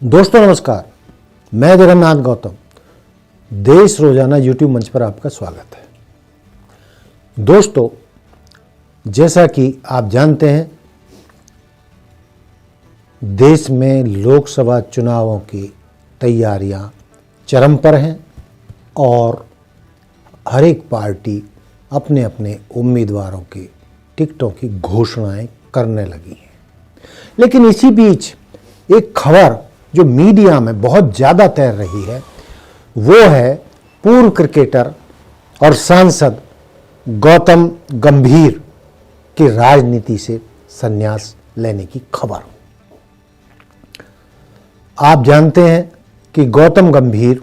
दोस्तों नमस्कार, मैं जगन्नाथ गौतम। देश रोजाना यूट्यूब मंच पर आपका स्वागत है। दोस्तों, जैसा कि आप जानते हैं, देश में लोकसभा चुनावों की तैयारियां चरम पर हैं और हर एक पार्टी अपने अपने उम्मीदवारों की टिकटों की घोषणाएं करने लगी हैं। लेकिन इसी बीच एक खबर जो मीडिया में बहुत ज़्यादा तैर रही है वो है पूर्व क्रिकेटर और सांसद गौतम गंभीर की राजनीति से संन्यास लेने की खबर। आप जानते हैं कि गौतम गंभीर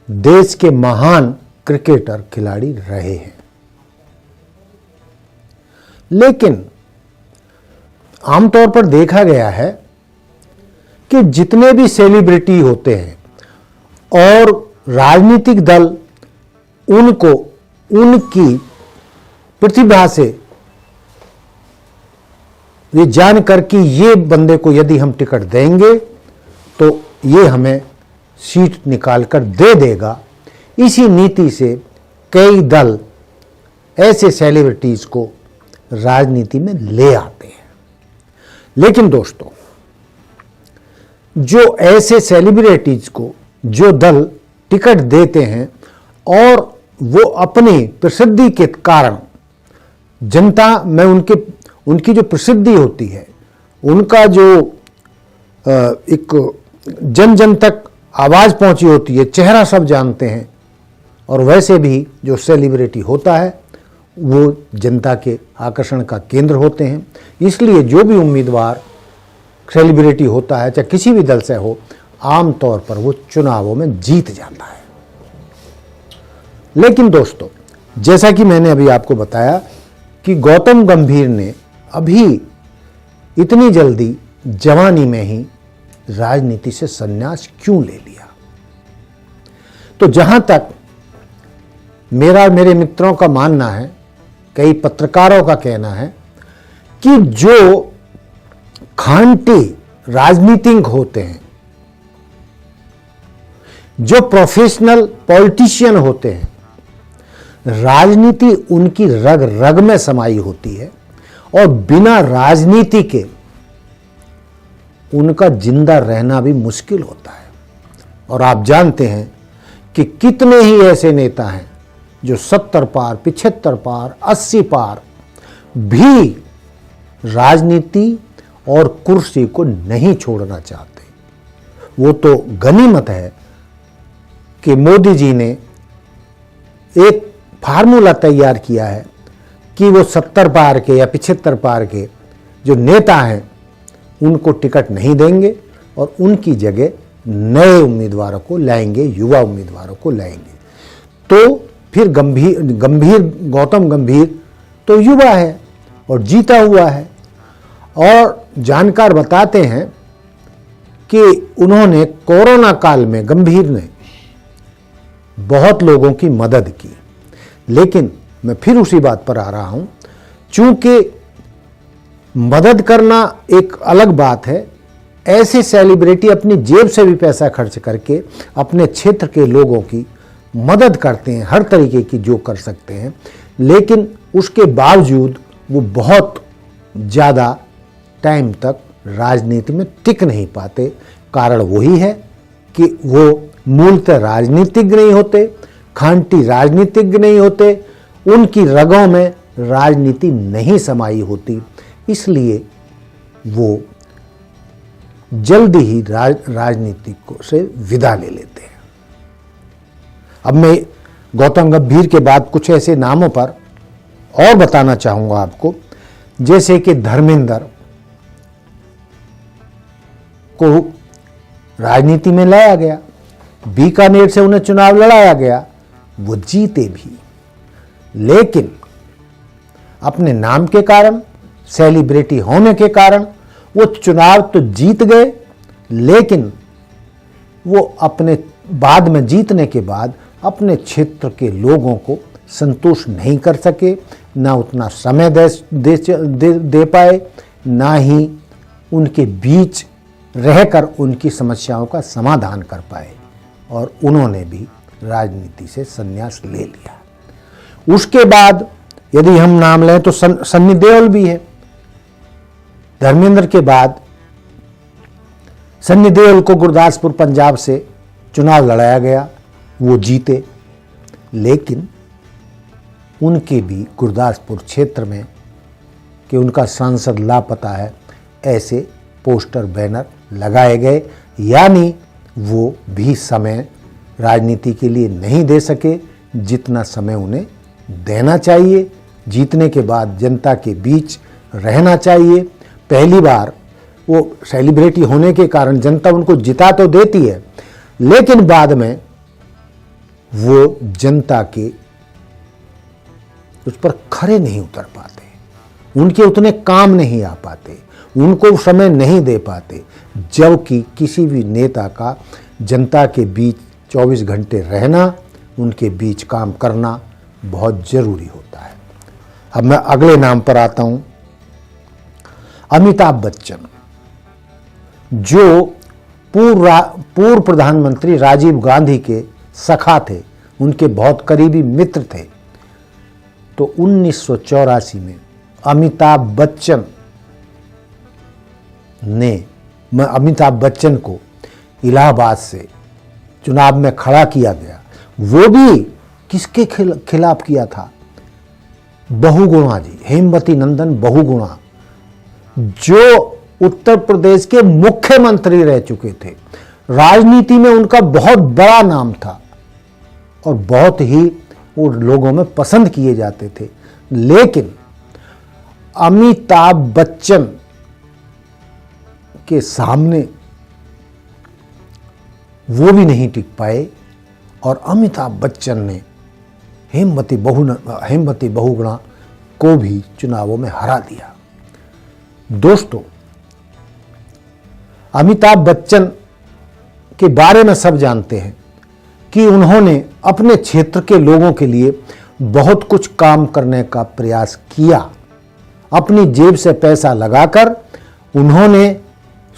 देश के महान क्रिकेटर खिलाड़ी रहे हैं, लेकिन आमतौर पर देखा गया है कि जितने भी सेलिब्रिटी होते हैं और राजनीतिक दल उनको उनकी प्रतिभा से ये जानकर कि ये बंदे को यदि हम टिकट देंगे तो ये हमें सीट निकालकर दे देगा, इसी नीति से कई दल ऐसे सेलिब्रिटीज को राजनीति में ले आते हैं। लेकिन दोस्तों, जो ऐसे सेलिब्रिटीज को जो दल टिकट देते हैं और वो अपनी प्रसिद्धि के कारण जनता में उनकी जो प्रसिद्धि होती है, उनका जो एक जन जन तक आवाज़ पहुंची होती है, चेहरा सब जानते हैं, और वैसे भी जो सेलिब्रिटी होता है वो जनता के आकर्षण का केंद्र होते हैं। इसलिए जो भी उम्मीदवार सेलिब्रिटी होता है, चाहे किसी भी दल से हो, आम तौर पर वो चुनावों में जीत जाता है। लेकिन दोस्तों, जैसा कि मैंने अभी आपको बताया कि गौतम गंभीर ने अभी इतनी जल्दी जवानी में ही राजनीति से संन्यास क्यों ले लिया, तो जहां तक मेरे मित्रों का मानना है, कई पत्रकारों का कहना है कि जो खांटी राजनीतिज्ञ होते हैं, जो प्रोफेशनल पॉलिटिशियन होते हैं, राजनीति उनकी रग रग में समाई होती है और बिना राजनीति के उनका जिंदा रहना भी मुश्किल होता है। और आप जानते हैं कि कितने ही ऐसे नेता हैं जो 70 पार, 75 पार, 80 पार भी राजनीति और कुर्सी को नहीं छोड़ना चाहते। वो तो गनीमत है कि मोदी जी ने एक फार्मूला तैयार किया है कि वो 70 पार के या 75 पार के जो नेता हैं उनको टिकट नहीं देंगे और उनकी जगह नए उम्मीदवारों को लाएंगे, युवा उम्मीदवारों को लाएंगे। तो फिर गौतम गंभीर तो युवा है और जीता हुआ है, और जानकार बताते हैं कि उन्होंने कोरोना काल में गंभीर ने बहुत लोगों की मदद की। लेकिन मैं फिर उसी बात पर आ रहा हूं, चूंकि मदद करना एक अलग बात है, ऐसे सेलिब्रिटी अपनी जेब से भी पैसा खर्च करके अपने क्षेत्र के लोगों की मदद करते हैं, हर तरीके की जो कर सकते हैं, लेकिन उसके बावजूद वो बहुत ज़्यादा टाइम तक राजनीति में टिक नहीं पाते। कारण वही है कि वो मूलतः राजनीतिज्ञ नहीं होते, खांटी राजनीतिज्ञ नहीं होते, उनकी रगों में राजनीति नहीं समाई होती, इसलिए वो जल्दी ही राजनीति से विदा ले लेते हैं। अब मैं गौतम गंभीर के बाद कुछ ऐसे नामों पर और बताना चाहूँगा आपको, जैसे कि धर्मेंद्र को राजनीति में लाया गया, बीकानेर से उन्हें चुनाव लड़ाया गया, वो जीते भी, लेकिन अपने नाम के कारण, सेलिब्रिटी होने के कारण वो चुनाव तो जीत गए, लेकिन वो अपने बाद में जीतने के बाद अपने क्षेत्र के लोगों को संतुष्ट नहीं कर सके, ना उतना समय दे पाए, ना ही उनके बीच रहकर उनकी समस्याओं का समाधान कर पाए, और उन्होंने भी राजनीति से संन्यास ले लिया। उसके बाद यदि हम नाम लें तो सन्नी देओल भी है। धर्मेंद्र के बाद सन्नी देओल को गुरदासपुर पंजाब से चुनाव लड़ाया गया, वो जीते, लेकिन उनके भी गुरदासपुर क्षेत्र में कि उनका सांसद लापता है ऐसे पोस्टर बैनर लगाए गए, यानी वो भी समय राजनीति के लिए नहीं दे सके जितना समय उन्हें देना चाहिए। जीतने के बाद जनता के बीच रहना चाहिए। पहली बार वो सेलिब्रिटी होने के कारण जनता उनको जिता तो देती है, लेकिन बाद में वो जनता के उस पर खरे नहीं उतर पाते, उनके उतने काम नहीं आ पाते, उनको समय नहीं दे पाते, जबकि किसी भी नेता का जनता के बीच 24 घंटे रहना, उनके बीच काम करना बहुत जरूरी होता है। अब मैं अगले नाम पर आता हूं, अमिताभ बच्चन, जो पूर्व प्रधानमंत्री राजीव गांधी के सखा थे, उनके बहुत करीबी मित्र थे। तो 1984 में अमिताभ बच्चन को इलाहाबाद से चुनाव में खड़ा किया गया। वो भी किसके खिलाफ किया था? बहुगुणा जी, हेमवती नंदन बहुगुणा, जो उत्तर प्रदेश के मुख्यमंत्री रह चुके थे। राजनीति में उनका बहुत बड़ा नाम था और बहुत ही वो लोगों में पसंद किए जाते थे, लेकिन अमिताभ बच्चन के सामने वो भी नहीं टिक पाए और अमिताभ बच्चन ने हेमवती बहुगुणा को भी चुनावों में हरा दिया। दोस्तों, अमिताभ बच्चन के बारे में सब जानते हैं कि उन्होंने अपने क्षेत्र के लोगों के लिए बहुत कुछ काम करने का प्रयास किया। अपनी जेब से पैसा लगाकर उन्होंने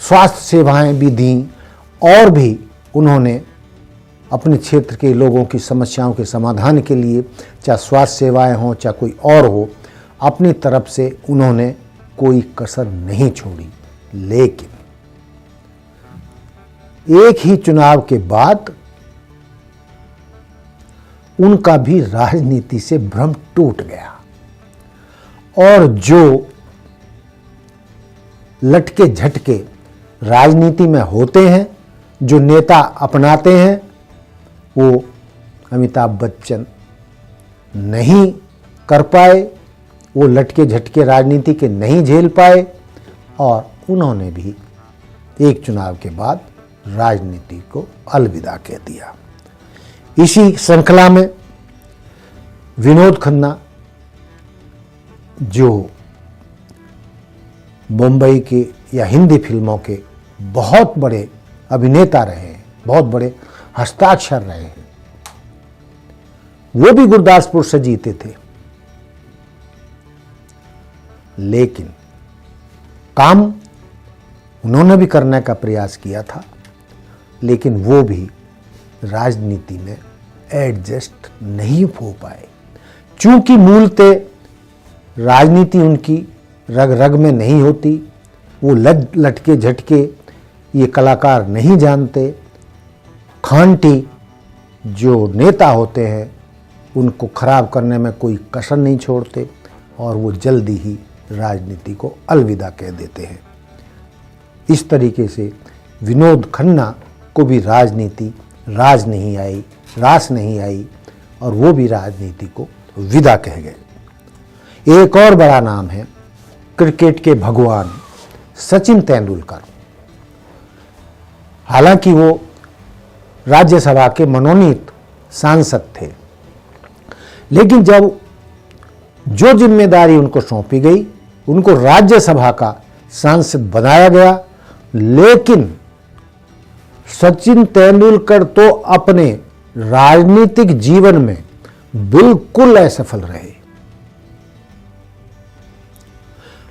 स्वास्थ्य सेवाएं भी दी और भी उन्होंने अपने क्षेत्र के लोगों की समस्याओं के समाधान के लिए, चाहे स्वास्थ्य सेवाएं हों चाहे कोई और हो, अपनी तरफ से उन्होंने कोई कसर नहीं छोड़ी। लेकिन एक ही चुनाव के बाद उनका भी राजनीति से भ्रम टूट गया और जो लटके झटके राजनीति में होते हैं, जो नेता अपनाते हैं, वो अमिताभ बच्चन नहीं कर पाए। वो लटके झटके राजनीति के नहीं झेल पाए और उन्होंने भी एक चुनाव के बाद राजनीति को अलविदा कह दिया। इसी श्रृंखला में विनोद खन्ना, जो मुंबई के या हिंदी फिल्मों के बहुत बड़े अभिनेता रहे हैं, बहुत बड़े हस्ताक्षर रहे हैं, वो भी गुरदासपुर से जीते थे, लेकिन काम उन्होंने भी करने का प्रयास किया था, लेकिन वो भी राजनीति में एडजस्ट नहीं हो पाए। चूंकि मूलतः राजनीति उनकी रग रग में नहीं होती, वो लटके झटके ये कलाकार नहीं जानते। खांटी जो नेता होते हैं उनको खराब करने में कोई कसर नहीं छोड़ते और वो जल्दी ही राजनीति को अलविदा कह देते हैं। इस तरीके से विनोद खन्ना को भी राजनीति रास नहीं आई और वो भी राजनीति को विदा कह गए। एक और बड़ा नाम है क्रिकेट के भगवान सचिन तेंदुलकर। हालांकि वो राज्यसभा के मनोनीत सांसद थे, लेकिन जब जो जिम्मेदारी उनको सौंपी गई, उनको राज्यसभा का सांसद बनाया गया, लेकिन सचिन तेंदुलकर तो अपने राजनीतिक जीवन में बिल्कुल असफल रहे।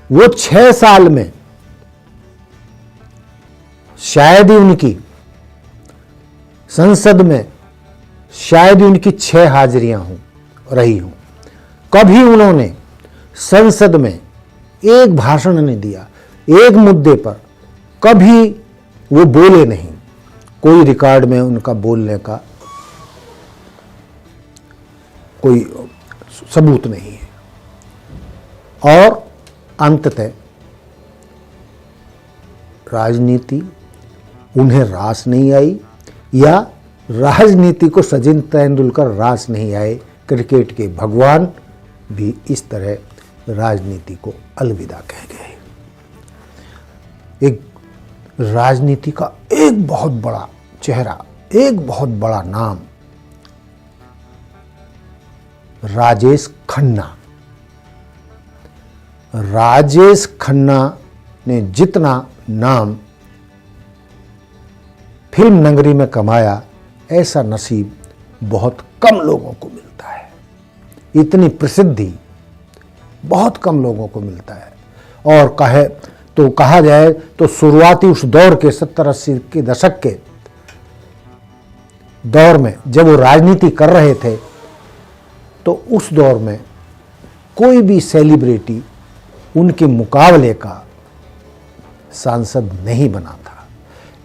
वो 6 साल में शायद ही उनकी संसद में शायद ही उनकी 6 हाजिरियां रही हूं। कभी उन्होंने संसद में एक भाषण नहीं दिया, एक मुद्दे पर कभी वो बोले नहीं। कोई रिकॉर्ड में उनका बोलने का कोई सबूत नहीं है। और अंततः राजनीति उन्हें रास नहीं आई, या राजनीति को सचिन तेंदुलकर रास नहीं आए। क्रिकेट के भगवान भी इस तरह राजनीति को अलविदा कह गए। एक राजनीति का एक बहुत बड़ा चेहरा, एक बहुत बड़ा नाम, राजेश खन्ना। राजेश खन्ना ने जितना नाम फिल्म नगरी में कमाया, ऐसा नसीब बहुत कम लोगों को मिलता है। इतनी प्रसिद्धि बहुत कम लोगों को मिलता है। और कहा जाए तो शुरुआती उस दौर के 70-80 के दशक के दौर में जब वो राजनीति कर रहे थे, तो उस दौर में कोई भी सेलिब्रिटी उनके मुकाबले का सांसद नहीं बना था।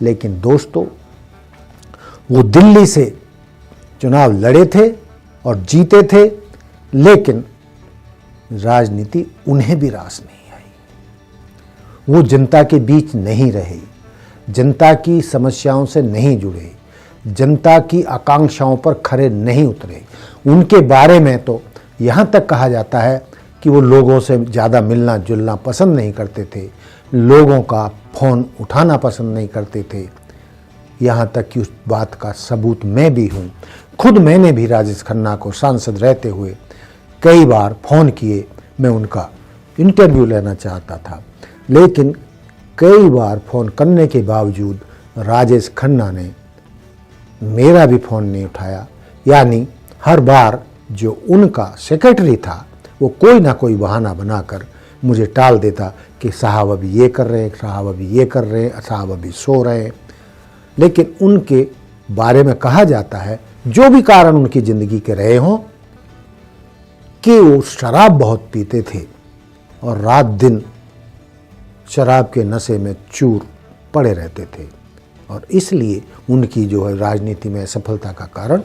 लेकिन दोस्तों, वो दिल्ली से चुनाव लड़े थे और जीते थे, लेकिन राजनीति उन्हें भी रास नहीं आई। वो जनता के बीच नहीं रहे, जनता की समस्याओं से नहीं जुड़े, जनता की आकांक्षाओं पर खरे नहीं उतरे। उनके बारे में तो यहाँ तक कहा जाता है कि वो लोगों से ज़्यादा मिलना जुलना पसंद नहीं करते थे, लोगों का फ़ोन उठाना पसंद नहीं करते थे। यहाँ तक कि उस बात का सबूत मैं भी हूँ। खुद मैंने भी राजेश खन्ना को सांसद रहते हुए कई बार फ़ोन किए, मैं उनका इंटरव्यू लेना चाहता था, लेकिन कई बार फ़ोन करने के बावजूद राजेश खन्ना ने मेरा भी फ़ोन नहीं उठाया। यानी हर बार जो उनका सेक्रेटरी था, वो कोई ना कोई बहाना बनाकर मुझे टाल देता कि साहब अभी ये कर रहे हैं, साहब अभी ये कर रहे हैं, साहब अभी सो रहे हैं। लेकिन उनके बारे में कहा जाता है, जो भी कारण उनकी ज़िंदगी के रहे हों, कि वो शराब बहुत पीते थे और रात दिन शराब के नशे में चूर पड़े रहते थे। और इसलिए उनकी जो है राजनीति में सफलता का कारण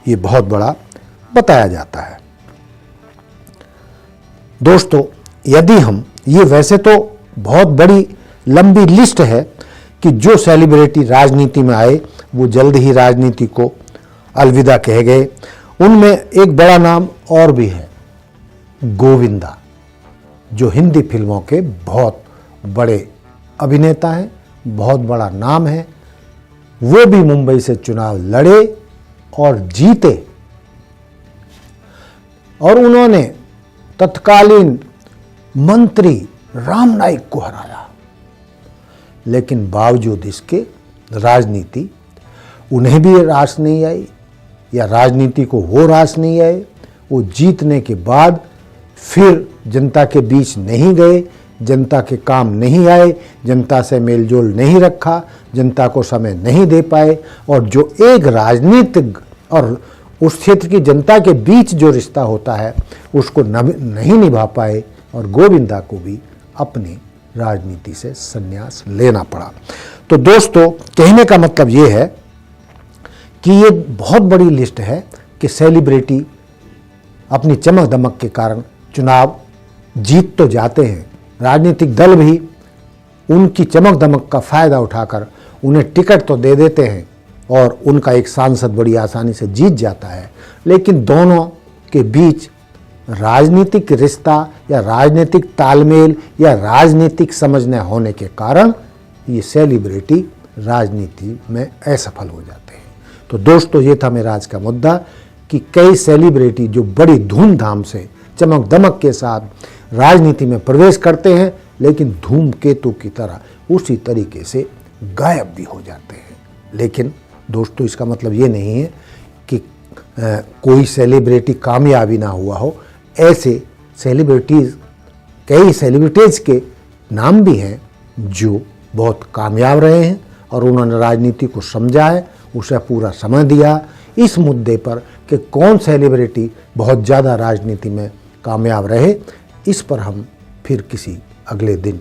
ये बहुत बड़ा बताया जाता है। दोस्तों, यदि हम ये वैसे तो बहुत बड़ी लंबी लिस्ट है कि जो सेलिब्रिटी राजनीति में आए वो जल्द ही राजनीति को अलविदा कह गए। उनमें एक बड़ा नाम और भी है, गोविंदा, जो हिंदी फिल्मों के बहुत बड़े अभिनेता हैं, बहुत बड़ा नाम है। वो भी मुंबई से चुनाव लड़े और जीते, और उन्होंने तत्कालीन मंत्री राम नाईक को हराया। लेकिन बावजूद इसके राजनीति उन्हें भी रास नहीं आई, या राजनीति को वो रास नहीं आए। वो जीतने के बाद फिर जनता के बीच नहीं गए, जनता के काम नहीं आए, जनता से मेलजोल नहीं रखा, जनता को समय नहीं दे पाए, और जो एक राजनीतिक और उस क्षेत्र की जनता के बीच जो रिश्ता होता है उसको नहीं निभा पाए, और गोविंदा को भी अपनी राजनीति से संन्यास लेना पड़ा। तो दोस्तों, कहने का मतलब ये है कि ये बहुत बड़ी लिस्ट है कि सेलिब्रिटी अपनी चमक दमक के कारण चुनाव जीत तो जाते हैं, राजनीतिक दल भी उनकी चमक दमक का फ़ायदा उठाकर उन्हें टिकट तो दे देते हैं और उनका एक सांसद बड़ी आसानी से जीत जाता है। लेकिन दोनों के बीच राजनीतिक रिश्ता या राजनीतिक तालमेल या राजनीतिक समझ न होने के कारण ये सेलिब्रिटी राजनीति में असफल हो जाते हैं। तो दोस्तों, ये था मेरा आज का मुद्दा कि कई सेलिब्रिटी जो बड़ी धूमधाम से चमक दमक के साथ राजनीति में प्रवेश करते हैं, लेकिन धूमकेतु की तरह उसी तरीके से गायब भी हो जाते हैं। लेकिन दोस्तों, इसका मतलब ये नहीं है कि कोई सेलिब्रिटी कामयाबी ना हुआ हो। ऐसे सेलिब्रिटीज़, कई सेलिब्रिटीज़ के नाम भी हैं जो बहुत कामयाब रहे हैं और उन्होंने राजनीति को समझा है, उसे पूरा समय दिया इस मुद्दे पर कि कौन सेलिब्रिटी बहुत ज़्यादा राजनीति में कामयाब रहे। इस पर हम फिर किसी अगले दिन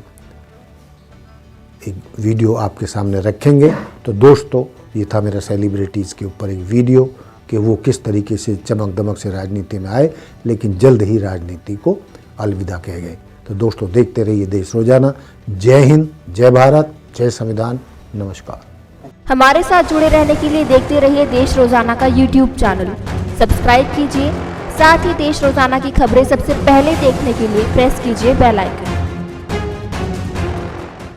एक वीडियो आपके सामने रखेंगे। तो दोस्तों, ये था मेरा सेलिब्रिटीज़ के ऊपर एक वीडियो कि वो किस तरीके से चमक दमक से राजनीति में आए, लेकिन जल्द ही राजनीति को अलविदा कह गए। तो दोस्तों, देखते रहिए देश रोजाना। जय हिंद, जय भारत, जय संविधान, नमस्कार। हमारे साथ जुड़े रहने के लिए देखते रहिए देश रोजाना का YouTube चैनल। सब्सक्राइब कीजिए, साथ ही देश रोजाना की खबरें सबसे पहले देखने के लिए प्रेस कीजिए बेल आइकन।